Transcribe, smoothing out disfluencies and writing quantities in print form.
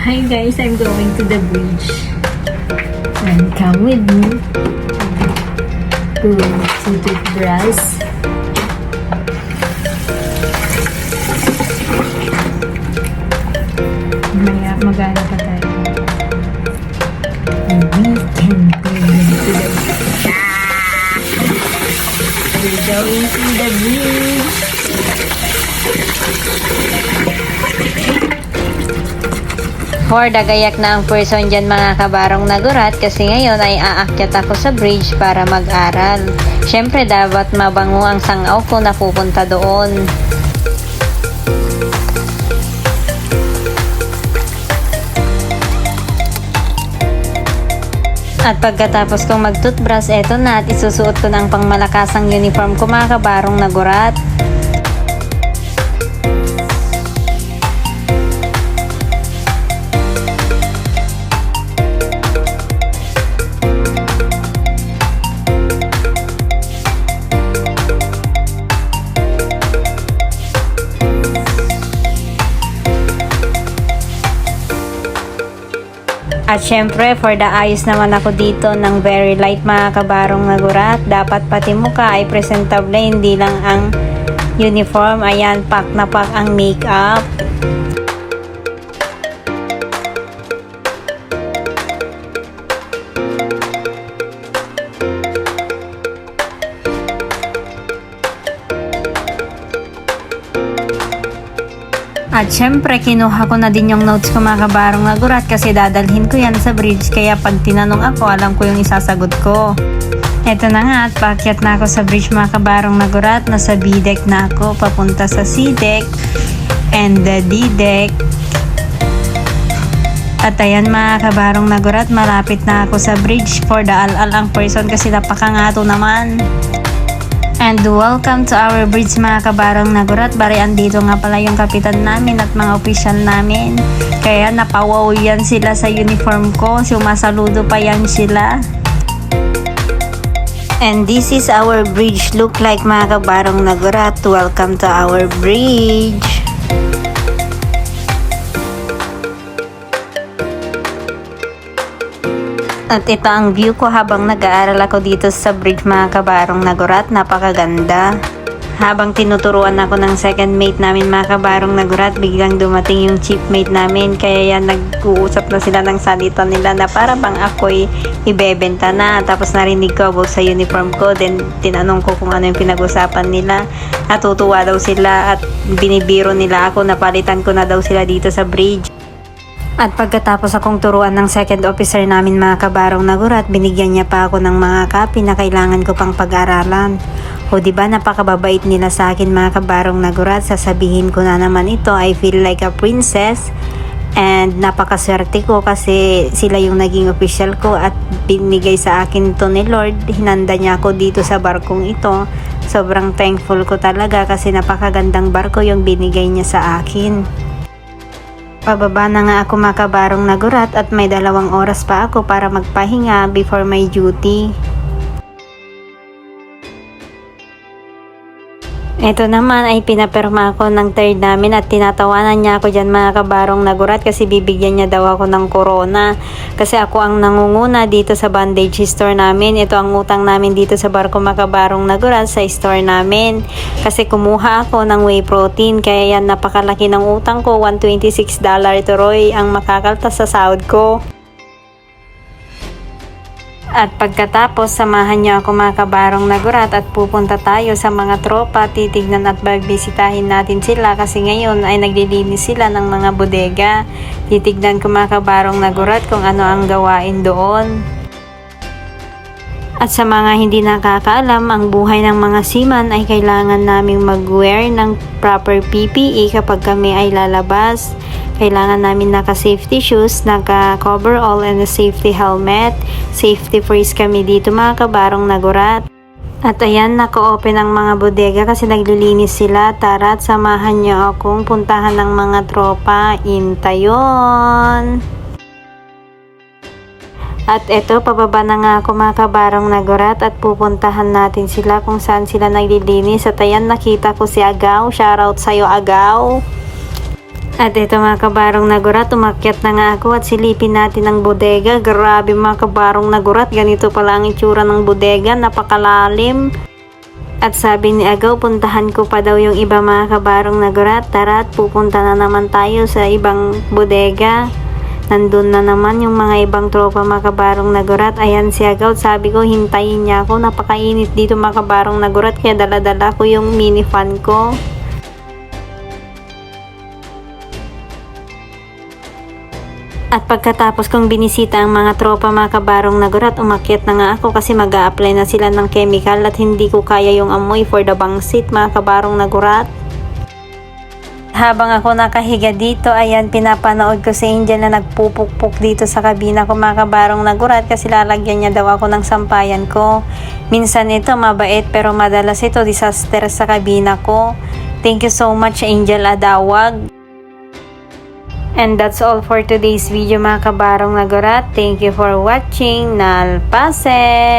Hi guys, I'm going to the bridge. And come with me to toothbrush. Maya magana pa tayo. And we can go to the bridge. We're going to the bridge. For dagayak na ang person dyan mga kabarong nagurat kasi ngayon ay aakyat ako sa bridge para mag-aral. Syempre dapat mabango ang sangaw ko na pupunta doon. At pagkatapos kong mag-toothbrush, eto na at isusuot ko ng pangmalakasang uniform ko mga kabarong nagurat. At syempre, for the ayos naman ako dito ng very light mga kabarong nagurat. Dapat pati mukha ay presentable, hindi lang ang uniform. Ayan, pack na pack ang makeup. At syempre, kinuha ko na din yung notes ko mga kabarong nagurat kasi dadalhin ko yan sa bridge. Kaya pag tinanong ako, alam ko yung isasagot ko. Eto na nga at paakyat na ako sa bridge mga kabarong nagurat. Nasa B-deck na ako, papunta sa C-deck and the D-deck. At ayan mga kabarong nagurat, malapit na ako sa bridge for the al-al ang person kasi napakangato naman. And welcome to our bridge mga kabarong nagurat. Bari andito nga pala yung kapitan namin at mga opisyal namin. Kaya napawaw yan sila sa uniform ko. Sumasaludo pa yan sila. And this is our bridge look like mga kabarong nagurat. Welcome to our bridge. At ito ang view ko habang nag-aaral ako dito sa bridge mga kabarong nagurat. Napakaganda. Habang tinuturuan ako ng second mate namin mga kabarong nagurat, biglang dumating yung chief mate namin. Kaya yan, nag-uusap na sila ng salita nila na para bang ako'y ibebenta na. Tapos narinig ko about sa uniform ko. Then tinanong ko kung ano yung pinag-usapan nila. Natutuwa daw sila at binibiro nila ako. Napalitan ko na daw sila dito sa bridge. At pagkatapos akong turuan ng second officer namin mga kabarong nagurat, binigyan niya pa ako ng mga copy na kailangan ko pang pag-aralan. O diba napakababait nila sa akin mga kabarong nagurat, sasabihin ko na naman ito, I feel like a princess. And napakaswerte ko kasi sila yung naging official ko at binigay sa akin to ni Lord. Hinanda niya ako dito sa barkong ito. Sobrang thankful ko talaga kasi napakagandang barko yung binigay niya sa akin. Pababa na nga ako mga kabarong nagurat at may 2 oras pa ako para magpahinga before my duty. Ito naman ay pinaperma ako ng third namin at tinatawanan niya ako dyan mga kabarong nagurat kasi bibigyan niya daw ako ng corona. Kasi ako ang nangunguna dito sa bandage store namin. Ito ang utang namin dito sa barko mga kabarong nagurat sa store namin. Kasi kumuha ako ng whey protein kaya yan napakalaki ng utang ko. $126 turoy ang makakaltas sa sahod ko. At pagkatapos, samahan niyo ako mga kabarong nagurat at pupunta tayo sa mga tropa, titignan at babisitahin natin sila kasi ngayon ay naglilinis sila ng mga bodega. Titignan ko mga kabarong nagurat kung ano ang gawain doon. At sa mga hindi nakakaalam, ang buhay ng mga seaman ay kailangan naming mag-wear ng proper PPE kapag kami ay lalabas. Kailangan namin naka-safety shoes, naka-coverall and a safety helmet. Safety first kami dito mga kabarong nagurat. At ayan, naka-open ang mga bodega kasi naglilinis sila. Tara at samahan niyo akong puntahan ng mga tropa. Intayon! At eto, pababa na nga ako mga kabarong nagurat at pupuntahan natin sila kung saan sila naglilinis. At ayan, nakita ko si Agaw. Shoutout sa'yo, Agaw! At ito mga kabarong nagurat, umakyat na nga ako at silipin natin ang bodega. Grabe mga kabarong nagurat, ganito pala ang itsura ng bodega, napakalalim. At sabi ni Agaw, puntahan ko pa daw yung iba mga kabarong nagurat. Tara at pupunta na naman tayo sa ibang bodega. Nandun na naman yung mga ibang tropa mga kabarong nagurat. Ayan si Agaw, sabi ko hintayin niya ako. Napakainit dito mga kabarong nagurat, kaya dala-dala ko yung mini fan ko. At pagkatapos kong binisita ang mga tropa mga kabarong nagurat, umakyat na nga ako kasi mag-a-apply na sila ng chemical at hindi ko kaya yung amoy for the bangsit mga kabarong nagurat. Habang ako nakahiga dito, ayan pinapanood ko si Angel na nagpupukpuk dito sa kabina ko mga kabarong nagurat kasi lalagyan niya daw ako ng sampayan ko. Minsan ito mabait pero madalas ito disaster sa kabina ko. Thank you so much Angel Adawag. And that's all for today's video mga kabarong nagurat. Thank you for watching. Nalpasen!